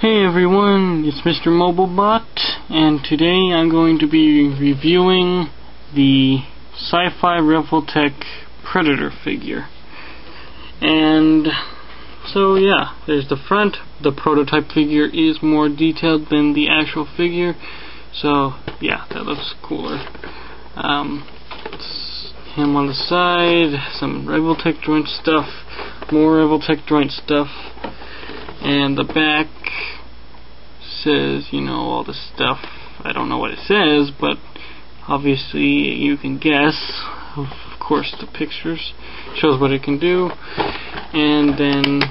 Hey everyone, it's Mrmomobot, and today I'm going to be reviewing the Sci-fi Revoltech Predator figure. And so yeah, there's the front. The prototype figure is more detailed than the actual figure, so yeah, that looks cooler. It's him on the side, some Revoltech joint stuff, more Revoltech joint stuff. And the back says, you know, all the stuff. I don't know what it says, but obviously you can guess. Of course, the pictures shows what it can do. And then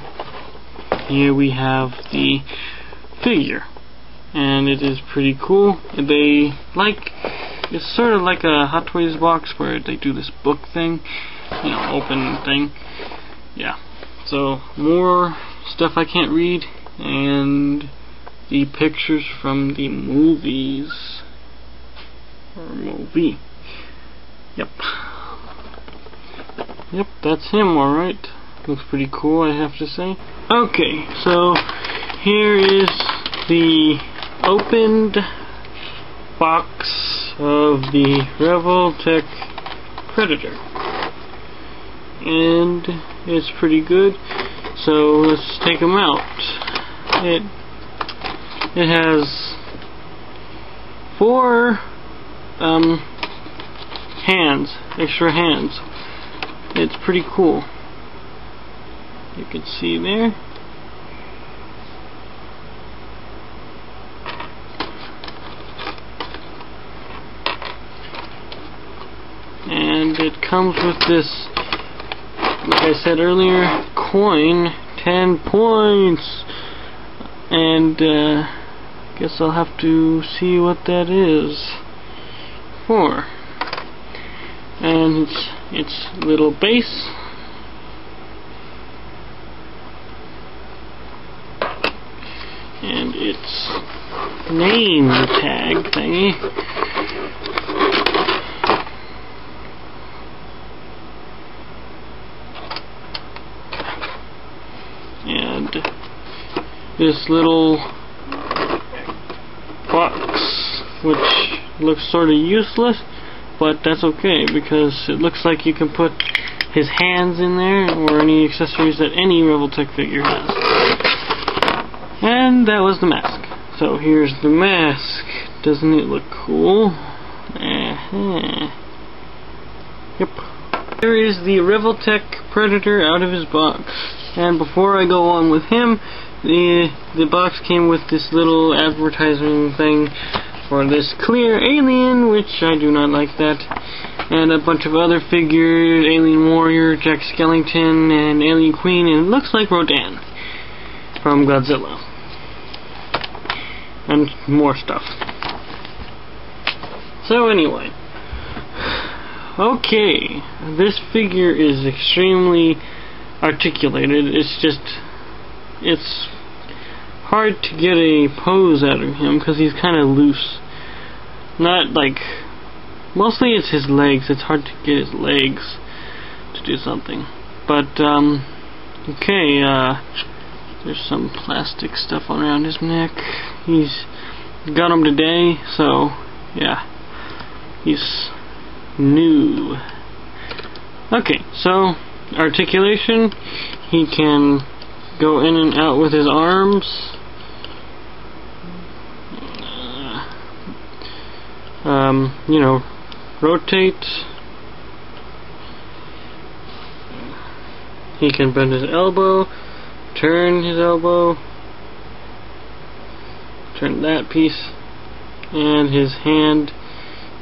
here we have the figure, and it is pretty cool. It's sort of like a Hot Toys box where they do this book thing, you know, open thing. Yeah. So more stuff I can't read, and the pictures from the movies, or movie. Yep, that's him, alright. Looks pretty cool, I have to say. Okay, so here is the opened box of the Revoltech Predator, and it's pretty good. So let's take them out. It has 4 hands, extra hands. It's pretty cool. You can see there. And it comes with this, like I said earlier, coin, 10 points, and guess I'll have to see what that is for. And its little base, and its name tag thingy. And this little box, which looks sort of useless, but that's okay because it looks like you can put his hands in there or any accessories that any Revoltech figure has. And that was the mask. So here's the mask. Doesn't it look cool? Yep. Here is the Revoltech Predator out of his box. And before I go on with him, the box came with this little advertising thing for this clear alien, which I do not like that, and a bunch of other figures, Alien Warrior, Jack Skellington, and Alien Queen, and it looks like Rodan from Godzilla, and more stuff. So anyway, okay, this figure is extremely articulated. It's hard to get a pose out of him because he's kind of loose. Not like, mostly it's his legs. It's hard to get his legs to do something. But okay, there's some plastic stuff around his neck. He's got him today, so yeah, he's new. Okay, so articulation, he can go in and out with his arms. You know, rotate. He can bend his elbow, turn his elbow, turn that piece, and his hand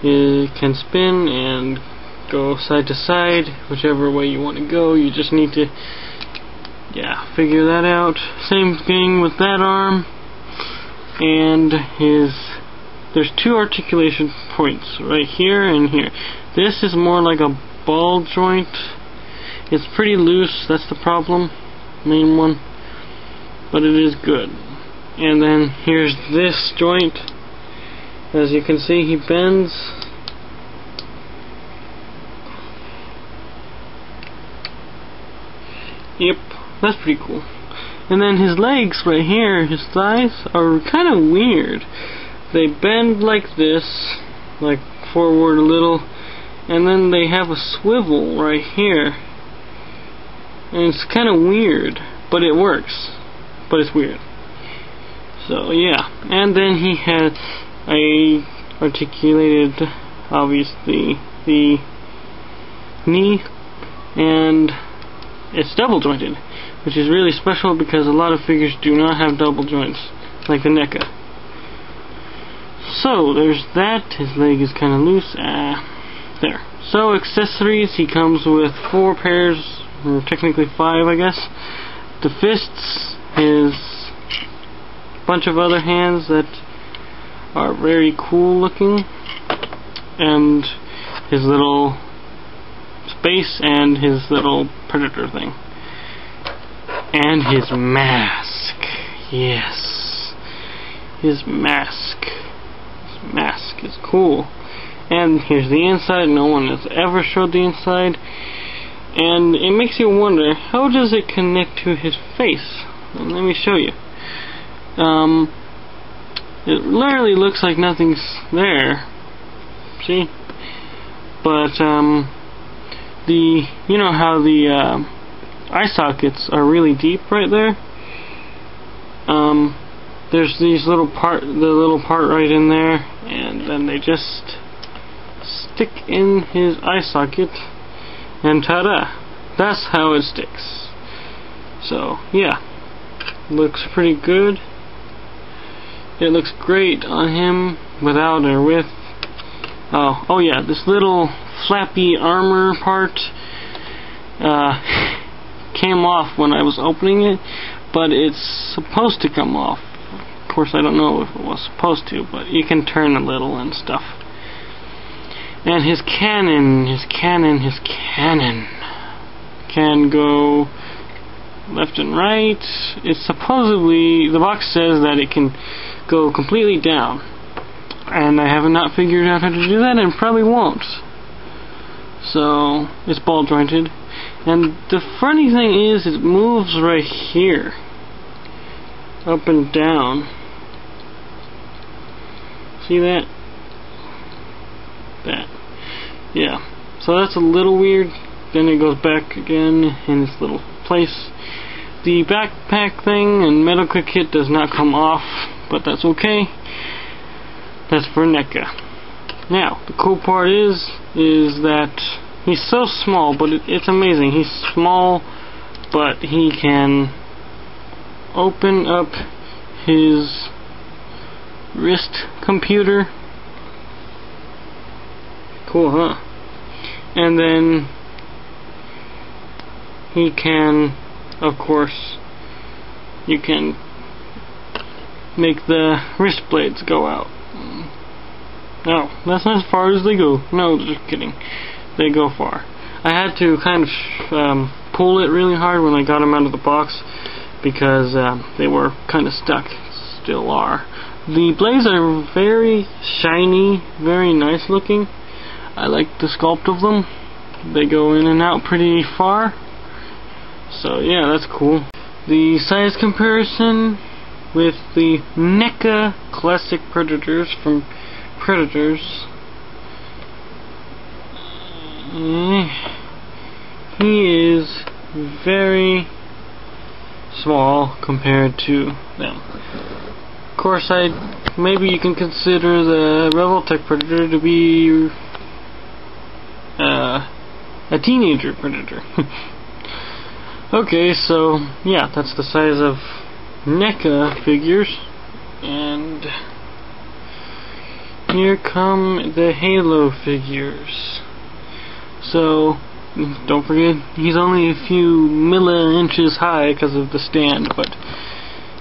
can spin and go side to side, whichever way you want to go. You just need to, yeah, figure that out. Same thing with that arm. And there's 2 articulation points, right here and here. This is more like a ball joint. It's pretty loose, that's the problem, main one, but it is good. And then here's this joint. As you can see, he bends. Yep, that's pretty cool. And then his legs right here, his thighs, are kind of weird. They bend like this, like forward a little, and then they have a swivel right here. And it's kind of weird, but it works. But it's weird. So yeah, and then he has a articulated, obviously, the knee, and it's double jointed, which is really special because a lot of figures do not have double joints, like the NECA. So there's that. His leg is kind of loose. There. So accessories, he comes with 4 pairs, or technically 5, I guess. The fists, his bunch of other hands that are very cool looking, and his little space, and his little predator thing, and his mask. Yes, his mask. His mask is cool. And here's the inside. No one has ever showed the inside, and it makes you wonder, how does it connect to his face? And let me show you. It literally looks like nothing's there. See? But you know how the eye sockets are really deep right there? There's the little part right in there, and then they just stick in his eye socket, and ta-da! That's how it sticks. So yeah, looks pretty good. It looks great on him, without or with. Oh yeah, this little flappy armor part came off when I was opening it, but it's supposed to come off. Of course, I don't know if it was supposed to, but you can turn a little and stuff. And his cannon can go left and right. It's supposedly, the box says that it can go completely down, and I have not figured out how to do that, and probably won't. So it's ball jointed, and the funny thing is, it moves right here, up and down. See that? That. Yeah. So that's a little weird. Then it goes back again in its little place. The backpack thing and medical kit does not come off, but that's okay. That's for NECA. Now, the cool part is that he's so small, but it's amazing. He's small, but he can open up his wrist computer. Cool, huh? And then he can, of course, you can make the wrist blades go out. No, that's not as far as they go. No, just kidding. They go far. I had to kind of pull it really hard when I got them out of the box, because they were kind of stuck. Still are. The blades are very shiny, very nice looking. I like the sculpt of them. They go in and out pretty far. So yeah, that's cool. The size comparison with the NECA Classic Predators from Predators. He is very small compared to them. Of course, maybe you can consider the Revoltech Predator to be a teenager predator. Okay, so yeah, that's the size of NECA figures, and here come the Halo figures. So don't forget, he's only a few inches high because of the stand, but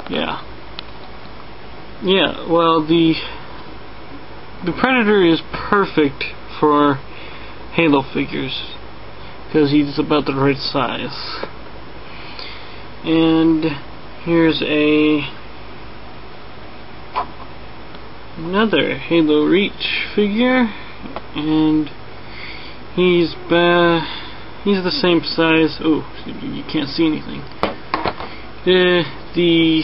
yeah. Yeah, well, the Predator is perfect for Halo figures because he's about the right size. And here's another Halo Reach figure, and he's the same size. Oh, you can't see anything. The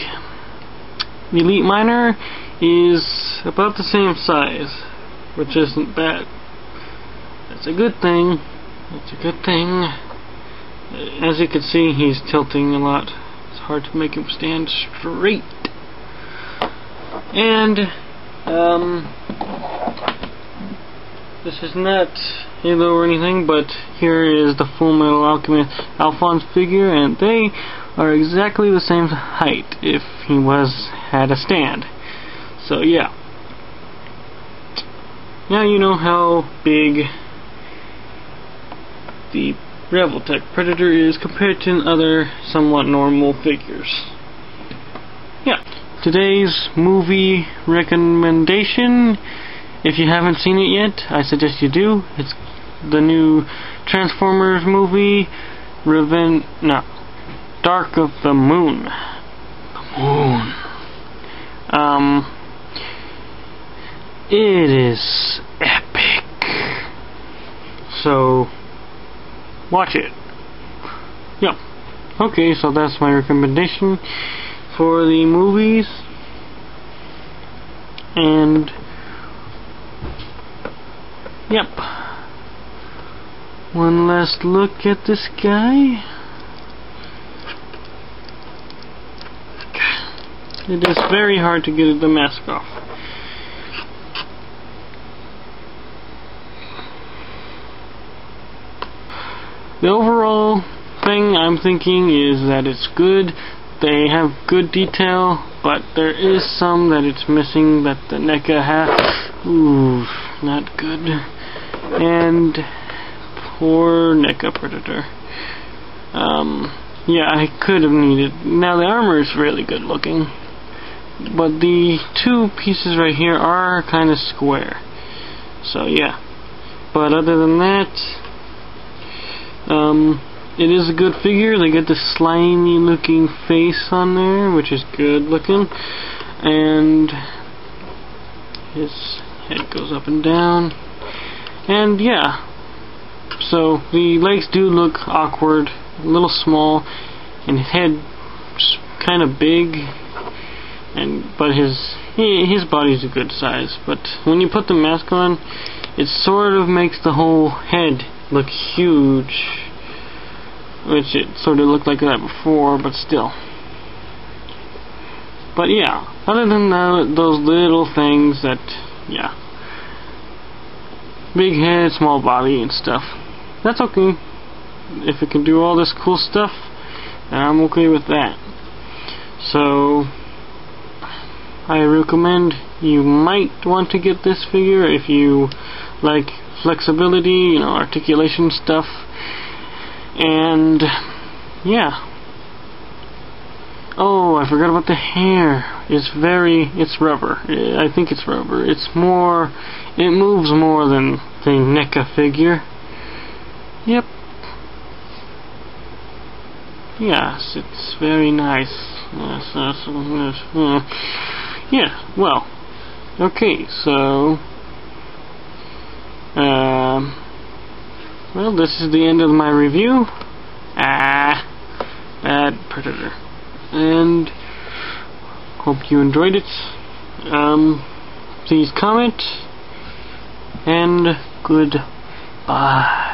Elite Miner is about the same size, which isn't bad. That's a good thing. That's a good thing. As you can see, he's tilting a lot. It's hard to make him stand straight. And this is not Halo or anything, but here is the Full Metal Alchemist Alphonse figure, and they are exactly the same height if he had a stand. So yeah. Now you know how big the Revoltech Predator is compared to other somewhat normal figures. Yeah. Today's movie recommendation, if you haven't seen it yet, I suggest you do. It's the new Transformers movie, Dark of the Moon. It is epic. So, watch it. Yep. Okay, so that's my recommendation for the movies. And yep. One last look at this guy. It is very hard to get the mask off. The overall thing I'm thinking is that it's good. They have good detail, but there is some that it's missing that the NECA has. Ooh, not good. And poor NECA Predator. Yeah, I could have needed. Now the armor is really good looking, but the two pieces right here are kind of square. So yeah. But other than that, it is a good figure. They get this slimy looking face on there, which is good looking, and his head goes up and down, and yeah, so the legs do look awkward, a little small, and his head's kind of big, but his body's a good size. But when you put the mask on, it sort of makes the whole head look huge, which it sort of looked like that before, but still. But yeah, other than those little things that, yeah, big head, small body and stuff, that's okay. If it can do all this cool stuff, then I'm okay with that. So I recommend you might want to get this figure if you like flexibility, articulation stuff. And yeah. Oh, I forgot about the hair. It's rubber. I think it's rubber. It moves more than the NECA figure. Yep. Yes, it's very nice. Yeah, well. Okay, so well, this is the end of my review. Bad Predator. And hope you enjoyed it. Please comment, and goodbye.